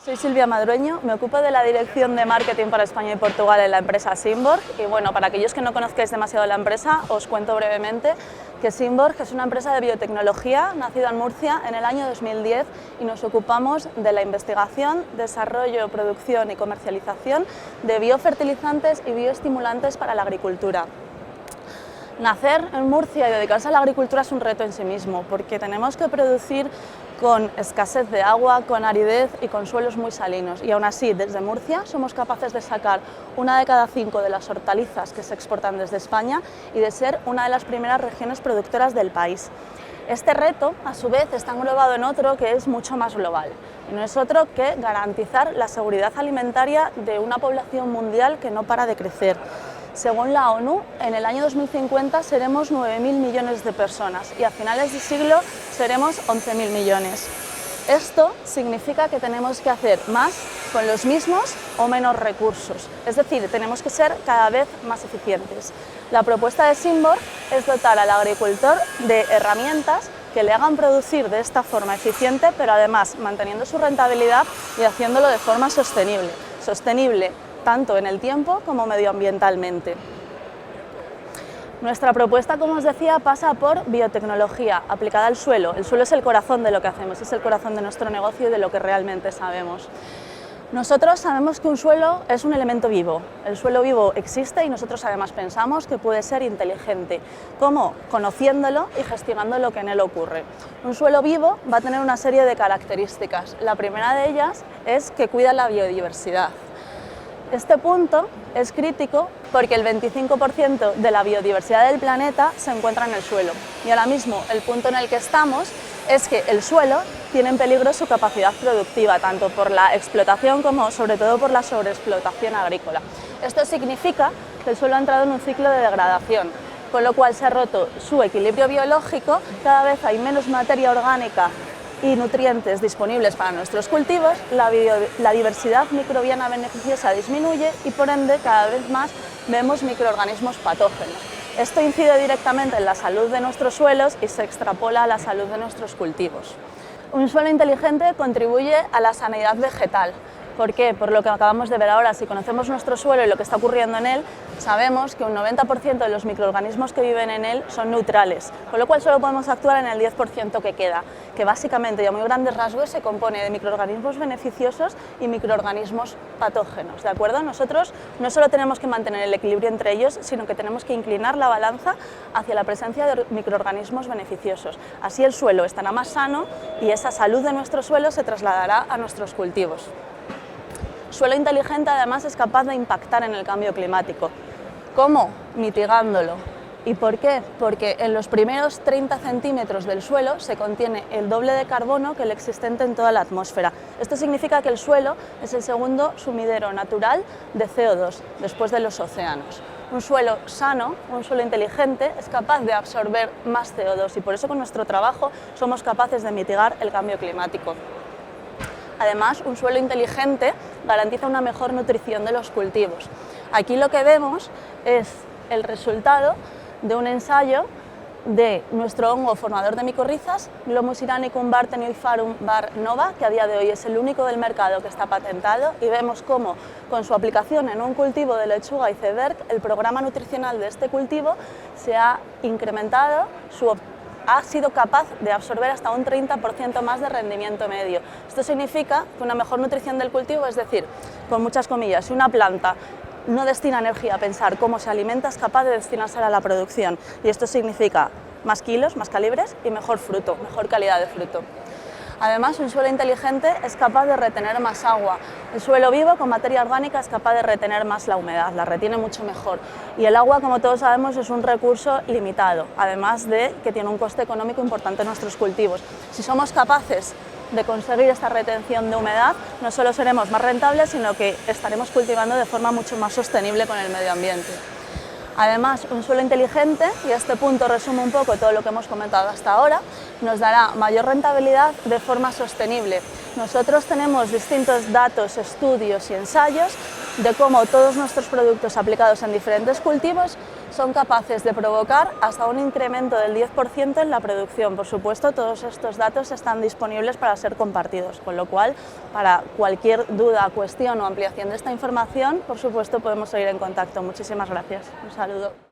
Soy Silvia Madrueño, me ocupo de la dirección de marketing para España y Portugal en la empresa Symborg. Y bueno, para aquellos que no conozcáis demasiado la empresa, os cuento brevemente que Symborg es una empresa de biotecnología nacida en Murcia en el año 2010 y nos ocupamos de la investigación, desarrollo, producción y comercialización de biofertilizantes y bioestimulantes para la agricultura. Nacer en Murcia y dedicarse a la agricultura es un reto en sí mismo, porque tenemos que producir con escasez de agua, con aridez y con suelos muy salinos. Y aún así, desde Murcia somos capaces de sacar 1 de cada 5 de las hortalizas que se exportan desde España y de ser una de las primeras regiones productoras del país. Este reto, a su vez, está englobado en otro que es mucho más global. Y no es otro que garantizar la seguridad alimentaria de una población mundial que no para de crecer. Según la ONU, en el año 2050 seremos 9.000 millones de personas y a finales de siglo seremos 11.000 millones. Esto significa que tenemos que hacer más con los mismos o menos recursos, es decir, tenemos que ser cada vez más eficientes. La propuesta de Symborg es dotar al agricultor de herramientas que le hagan producir de esta forma eficiente, pero además manteniendo su rentabilidad y haciéndolo de forma sostenible. Sostenible tanto en el tiempo como medioambientalmente. Nuestra propuesta, como os decía, pasa por biotecnología aplicada al suelo. El suelo es el corazón de lo que hacemos, es el corazón de nuestro negocio y de lo que realmente sabemos. Nosotros sabemos que un suelo es un elemento vivo. El suelo vivo existe y nosotros además pensamos que puede ser inteligente. ¿Cómo? Conociéndolo y gestionando lo que en él ocurre. Un suelo vivo va a tener una serie de características. La primera de ellas es que cuida la biodiversidad. Este punto es crítico porque el 25% de la biodiversidad del planeta se encuentra en el suelo y ahora mismo el punto en el que estamos es que el suelo tiene en peligro su capacidad productiva, tanto por la explotación como sobre todo por la sobreexplotación agrícola. Esto significa que el suelo ha entrado en un ciclo de degradación, con lo cual se ha roto su equilibrio biológico, cada vez hay menos materia orgánica y nutrientes disponibles para nuestros cultivos, la diversidad microbiana beneficiosa disminuye y por ende cada vez más vemos microorganismos patógenos. Esto incide directamente en la salud de nuestros suelos y se extrapola a la salud de nuestros cultivos. Un suelo inteligente contribuye a la sanidad vegetal. ¿Por qué? Por lo que acabamos de ver ahora, si conocemos nuestro suelo y lo que está ocurriendo en él, sabemos que un 90% de los microorganismos que viven en él son neutrales, con lo cual solo podemos actuar en el 10% que queda, que básicamente y a muy grandes rasgos se compone de microorganismos beneficiosos y microorganismos patógenos, ¿de acuerdo? Nosotros no solo tenemos que mantener el equilibrio entre ellos, sino que tenemos que inclinar la balanza hacia la presencia de microorganismos beneficiosos. Así el suelo estará más sano y esa salud de nuestro suelo se trasladará a nuestros cultivos. Suelo inteligente además es capaz de impactar en el cambio climático. ¿Cómo? Mitigándolo. ¿Y por qué? Porque en los primeros 30 centímetros del suelo se contiene el doble de carbono que el existente en toda la atmósfera. Esto significa que el suelo es el segundo sumidero natural de CO2 después de los océanos. Un suelo sano, un suelo inteligente, es capaz de absorber más CO2 y por eso con nuestro trabajo somos capaces de mitigar el cambio climático. Además, un suelo inteligente garantiza una mejor nutrición de los cultivos. Aquí lo que vemos es el resultado de un ensayo de nuestro hongo formador de micorrizas, Glomus iranicum var tenuifarum var nova, que a día de hoy es el único del mercado que está patentado, y vemos cómo con su aplicación en un cultivo de lechuga iceberg, el programa nutricional de este cultivo se ha incrementado, ha sido capaz de absorber hasta un 30% más de rendimiento medio. Esto significa que una mejor nutrición del cultivo, es decir, con muchas comillas, si una planta no destina energía a pensar cómo se alimenta, es capaz de destinarse a la producción. Y esto significa más kilos, más calibres y mejor fruto, mejor calidad de fruto. Además, un suelo inteligente es capaz de retener más agua. El suelo vivo con materia orgánica es capaz de retener más la humedad, la retiene mucho mejor. Y el agua, como todos sabemos, es un recurso limitado, además de que tiene un coste económico importante en nuestros cultivos. Si somos capaces de conseguir esta retención de humedad, no solo seremos más rentables, sino que estaremos cultivando de forma mucho más sostenible con el medio ambiente. Además, un suelo inteligente, y este punto resume un poco todo lo que hemos comentado hasta ahora, nos dará mayor rentabilidad de forma sostenible. Nosotros tenemos distintos datos, estudios y ensayos de cómo todos nuestros productos aplicados en diferentes cultivos son capaces de provocar hasta un incremento del 10% en la producción. Por supuesto, todos estos datos están disponibles para ser compartidos, con lo cual, para cualquier duda, cuestión o ampliación de esta información, por supuesto, podemos seguir en contacto. Muchísimas gracias. Un saludo.